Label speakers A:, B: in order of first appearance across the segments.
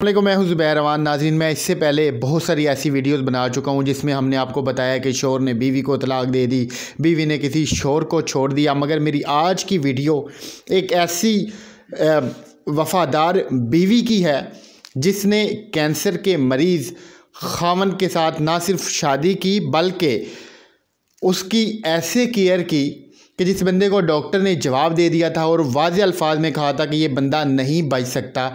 A: अस्सलामुअलैकुम, मैं हूं ज़ुबैर रवान। नाज़रीन, मैं इससे पहले बहुत सारी ऐसी वीडियोस बना चुका हूं जिसमें हमने आपको बताया कि शौहर ने बीवी को तलाक दे दी, बीवी ने किसी शौहर को छोड़ दिया। मगर मेरी आज की वीडियो एक ऐसी वफ़ादार बीवी की है जिसने कैंसर के मरीज़ खामन के साथ ना सिर्फ शादी की बल्कि उसकी ऐसे केयर की कि जिस बंदे को डॉक्टर ने जवाब दे दिया था और वाज़ेह अल्फाज में कहा था कि ये बंदा नहीं बच सकता,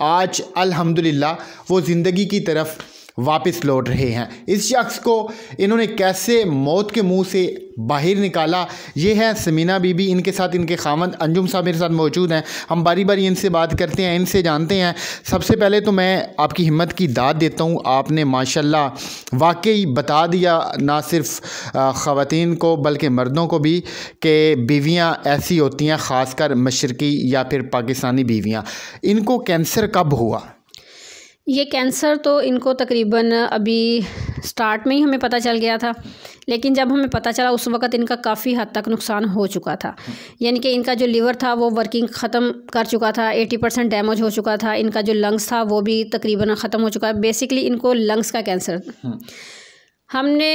A: आज अल्हम्दुलिल्लाह वो ज़िंदगी की तरफ वापस लौट रहे हैं। इस शख्स को इन्होंने कैसे मौत के मुंह से बाहर निकाला, ये है समीना बीबी। इनके साथ इनके खामद अंजुम साहब मेरे साथ मौजूद हैं। हम बारी बारी इनसे बात करते हैं, इनसे जानते हैं। सबसे पहले तो मैं आपकी हिम्मत की दाद देता हूँ, आपने माशाल्लाह वाकई बता दिया ना सिर्फ ख़वातीन को बल्कि मर्दों को भी कि बीवियाँ ऐसी होती हैं, ख़ासकर मशरक़ी या फिर पाकिस्तानी बीवियाँ। इनको कैंसर कब हुआ?
B: ये कैंसर तो इनको तकरीबन अभी स्टार्ट में ही हमें पता चल गया था, लेकिन जब हमें पता चला उस वक़्त इनका काफ़ी हद तक नुकसान हो चुका था। यानी कि इनका जो लिवर था वो वर्किंग ख़त्म कर चुका था, 80% डैमेज हो चुका था। इनका जो लंग्स था वो भी तकरीबन ख़त्म हो चुका है। बेसिकली इनको लंग्स का कैंसर। हमने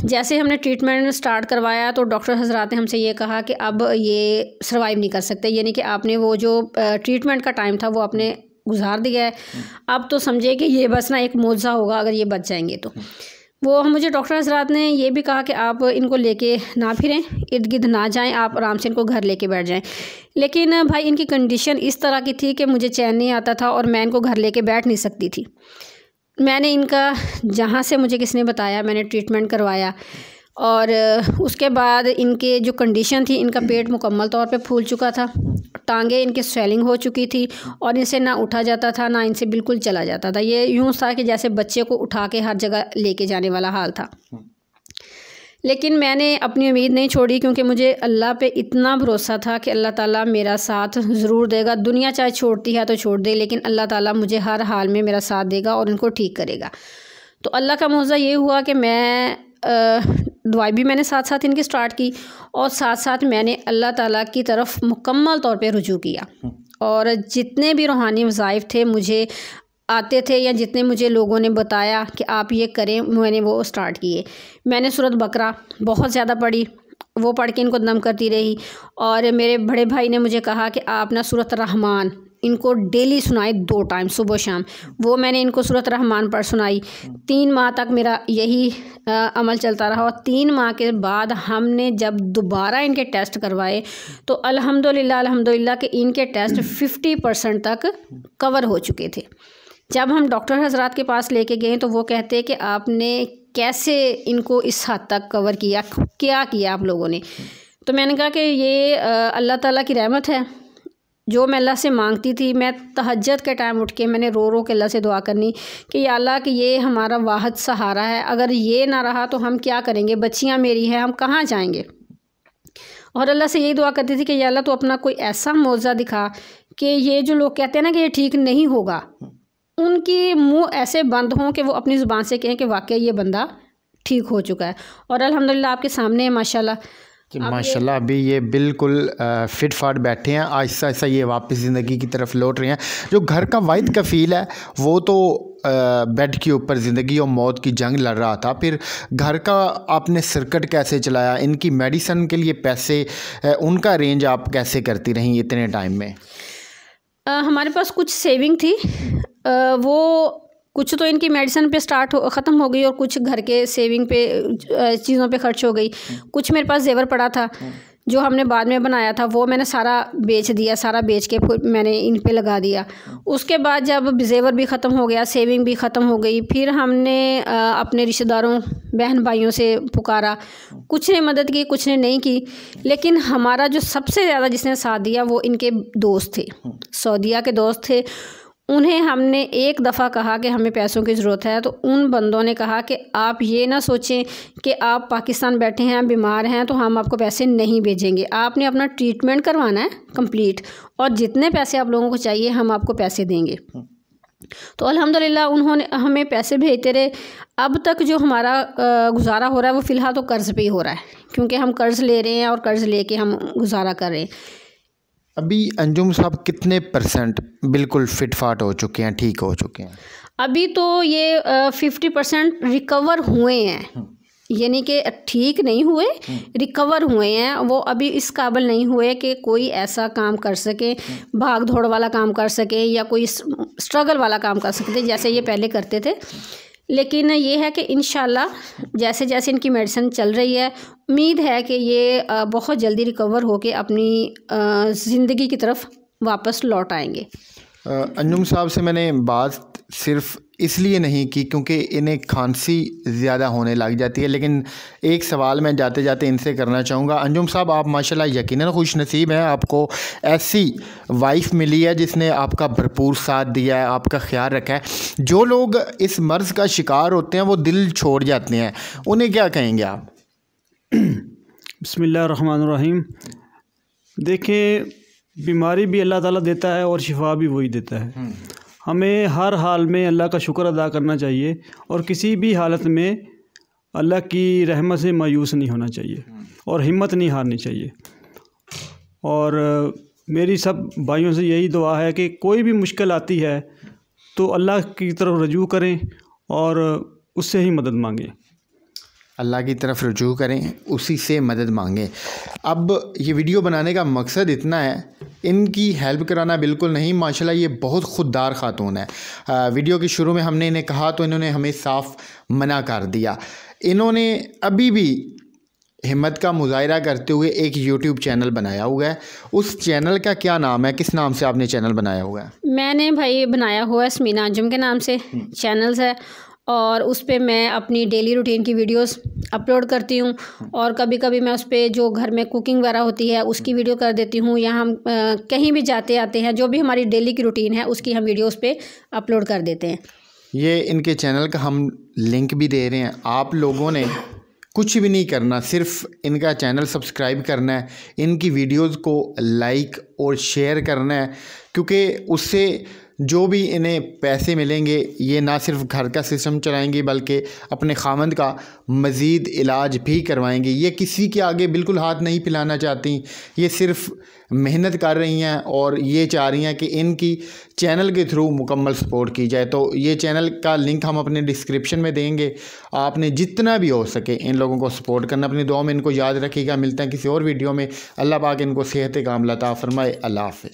B: जैसे हमने ट्रीटमेंट स्टार्ट करवाया तो डॉक्टर हज़रात ने हमसे ये कहा कि अब ये सर्वाइव नहीं कर सकते, यानी कि आपने वो जो ट्रीटमेंट का टाइम था वो आपने गुजार दिया है। अब तो समझे कि ये बस ना एक मौजज़ा होगा अगर ये बच जाएंगे तो। वो मुझे डॉक्टर हज़रात ने ये भी कहा कि आप इनको लेके ना फिरें, इर्द गिर्द ना जाएं, आप आराम से इनको घर लेके बैठ जाएं। लेकिन भाई इनकी कंडीशन इस तरह की थी कि मुझे चैन नहीं आता था और मैं इनको घर लेके बैठ नहीं सकती थी। मैंने इनका जहाँ से मुझे किसने बताया मैंने ट्रीटमेंट करवाया और उसके बाद इनके जो कंडीशन थी, इनका पेट मुकम्मल तौर पे फूल चुका था, टांगे इनके स्वेलिंग हो चुकी थी और इनसे ना उठा जाता था ना इनसे बिल्कुल चला जाता था। ये यूँ था कि जैसे बच्चे को उठा के हर जगह लेके जाने वाला हाल था। लेकिन मैंने अपनी उम्मीद नहीं छोड़ी क्योंकि मुझे अल्लाह पे इतना भरोसा था कि अल्लाह ताला मेरा साथ ज़रूर देगा। दुनिया चाहे छोड़ती है तो छोड़ दे, लेकिन अल्लाह ताला मुझे हर हाल में मेरा साथ देगा और इनको ठीक करेगा। तो अल्लाह का मौज़ा ये हुआ कि मैं दवाई भी मैंने साथ साथ इनकी स्टार्ट की और साथ साथ मैंने अल्लाह ताला की तरफ मुकम्मल तौर पे रुजू किया। और जितने भी रूहानी वज़ाइफ थे मुझे आते थे या जितने मुझे लोगों ने बताया कि आप ये करें, मैंने वो स्टार्ट किए। मैंने सूरत बकरा बहुत ज़्यादा पढ़ी, वो पढ़ के इनको दम करती रही। और मेरे बड़े भाई ने मुझे कहा कि आप ना सूरत रहमान इनको डेली सुनाई 2 टाइम सुबह शाम। वो मैंने इनको सूरत रहमान पढ़ सुनाई। 3 माह तक मेरा यही अमल चलता रहा और 3 माह के बाद हमने जब दोबारा इनके टेस्ट करवाए तो अल्हम्दुलिल्लाह कि इनके टेस्ट 50% तक कवर हो चुके थे। जब हम डॉक्टर हज़रात के पास लेके गए तो वो कहते कि आपने कैसे इनको इस हद तक कवर किया, क्या किया आप लोगों ने। तो मैंने कहा कि ये अल्लाह ताला की रहमत है। जो मैं अल्लाह से मांगती थी, मैं तहज्जुद के टाइम उठ के मैंने रो रो के अल्लाह से दुआ करनी कि या अल्लाह कि ये हमारा वाहिद सहारा है, अगर ये ना रहा तो हम क्या करेंगे, बच्चियाँ मेरी हैं, हम कहाँ जाएंगे। और अल्लाह से यही दुआ करती थी कि या अल्लाह तो अपना कोई ऐसा मौज़ा दिखा कि ये जो लोग कहते हैं ना कि ये ठीक नहीं होगा, उनकी मुंह ऐसे बंद हों कि वो अपनी ज़ुबान से कहें कि वाकई ये बंदा ठीक हो चुका है। और अल्हम्दुलिल्लाह आपके सामने है माशाल्लाह
A: कि माशाल्लाह अभी ये बिल्कुल फिट फाट बैठे हैं, आहिस्ता आहिस्ता ये वापस ज़िंदगी की तरफ लौट रहे हैं। जो घर का वाहिद कफ़ील है वो तो बेड के ऊपर ज़िंदगी और मौत की जंग लड़ रहा था, फिर घर का आपने सर्किट कैसे चलाया, इनकी मेडिसिन के लिए पैसे उनका अरेंज आप कैसे करती रहीं इतने टाइम में?
B: हमारे पास कुछ सेविंग थी, वो कुछ तो इनकी मेडिसिन पे ख़त्म हो गई और कुछ घर के सेविंग पे चीज़ों पे खर्च हो गई। कुछ मेरे पास जेवर पड़ा था जो हमने बाद में बनाया था, वो मैंने सारा बेच दिया, सारा बेच के मैंने इन पे लगा दिया। उसके बाद जब जेवर भी ख़त्म हो गया, सेविंग भी ख़त्म हो गई, फिर हमने अपने रिश्तेदारों बहन भाइयों से पुकारा। कुछ ने मदद की, कुछ ने नहीं की, लेकिन हमारा जो सबसे ज़्यादा जिसने साथ दिया वो इनके दोस्त थे, सऊदीया के दोस्त थे। उन्हें हमने एक दफ़ा कहा कि हमें पैसों की ज़रूरत है तो उन बंदों ने कहा कि आप ये ना सोचें कि आप पाकिस्तान बैठे हैं, बीमार हैं तो हम आपको पैसे नहीं भेजेंगे। आपने अपना ट्रीटमेंट करवाना है कंप्लीट और जितने पैसे आप लोगों को चाहिए हम आपको पैसे देंगे। तो अल्हम्दुलिल्लाह उन्होंने हमें पैसे भेजते रहे। अब तक जो हमारा गुजारा हो रहा है वो फ़िलहाल तो कर्ज़ पे ही हो रहा है, क्योंकि हम कर्ज़ ले रहे हैं और कर्ज़ लेके हम गुजारा कर रहे हैं।
A: अभी अंजुम साहब कितने % बिल्कुल फिट फाट हो चुके हैं, ठीक हो चुके हैं?
B: अभी तो ये 50% रिकवर हुए हैं, यानी कि ठीक नहीं हुए, रिकवर हुए हैं। वो अभी इस काबिल नहीं हुए कि कोई ऐसा काम कर सके, भाग दौड़ वाला काम कर सके या कोई स्ट्रगल वाला काम कर सकते जैसे ये पहले करते थे। लेकिन ये है कि इंशाल्लाह जैसे जैसे इनकी मेडिसिन चल रही है, उम्मीद है कि ये बहुत जल्दी रिकवर होके अपनी ज़िंदगी की तरफ वापस लौट आएंगे।
A: अंजुम साहब से मैंने बात सिर्फ इसलिए नहीं की क्योंकि इन्हें खांसी ज़्यादा होने लग जाती है, लेकिन एक सवाल मैं जाते जाते इनसे करना चाहूँगा। अंजुम साहब, आप माशाल्लाह यकीनन खुश नसीब हैं, आपको ऐसी वाइफ मिली है जिसने आपका भरपूर साथ दिया है, आपका ख्याल रखा है। जो लोग इस मर्ज़ का शिकार होते हैं वो दिल छोड़ जाते हैं, उन्हें क्या कहेंगे आप?
C: बिस्मिल्लाहिर्रहमानिर्रहीम। देखिए, बीमारी भी अल्लाह ताला देता है और शिफा भी वही देता है। हमें हर हाल में अल्लाह का शुक्र अदा करना चाहिए और किसी भी हालत में अल्लाह की रहमत से मायूस नहीं होना चाहिए और हिम्मत नहीं हारनी चाहिए। और मेरी सब भाइयों से यही दुआ है कि कोई भी मुश्किल आती है तो अल्लाह की तरफ रजू करें और उससे ही मदद मांगें।
A: अल्लाह की तरफ रुजू करें, उसी से मदद मांगें। अब ये वीडियो बनाने का मकसद इतना है, इनकी हेल्प कराना बिल्कुल नहीं। माशाल्लाह ये बहुत ख़ुददार ख़ातून है। वीडियो के शुरू में हमने इन्हें कहा तो इन्होंने हमें साफ़ मना कर दिया। इन्होंने अभी भी हिम्मत का मुजाहिरा करते हुए एक यूट्यूब चैनल बनाया हुआ है। उस चैनल का क्या नाम है, किस नाम से आपने चैनल बनाया हुआ है?
B: मैंने भाई बनाया हुआ है स्मीना अंजुम के नाम से चैनल्स है, और उस पे मैं अपनी डेली रूटीन की वीडियोस अपलोड करती हूँ, और कभी कभी मैं उस पे जो घर में कुकिंग वगैरह होती है उसकी वीडियो कर देती हूँ, या हम कहीं भी जाते आते हैं जो भी हमारी डेली की रूटीन है उसकी हम वीडियो उस पे अपलोड कर देते हैं।
A: ये इनके चैनल का हम लिंक भी दे रहे हैं। आप लोगों ने कुछ भी नहीं करना, सिर्फ इनका चैनल सब्सक्राइब करना है, इनकी वीडियोस को लाइक और शेयर करना है, क्योंकि उससे जो भी इन्हें पैसे मिलेंगे ये ना सिर्फ घर का सिस्टम चलाएंगी बल्कि अपने खामंद का मज़ीद इलाज भी करवाएंगी। ये किसी के आगे बिल्कुल हाथ नहीं फैलाना चाहती, ये सिर्फ मेहनत कर रही हैं और ये चाह रही हैं कि इनकी चैनल के थ्रू मुकम्मल सपोर्ट की जाए। तो ये चैनल का लिंक हम अपने डिस्क्रिप्शन में देंगे। आपने जितना भी हो सके इन लोगों को सपोर्ट करना, अपनी दुआ में इनको याद रखिएगा। मिलते हैं किसी और वीडियो में। अल्लाह पाक इनको सेहत कामिला अता फरमाए। अल्लाह हाफ़िज़।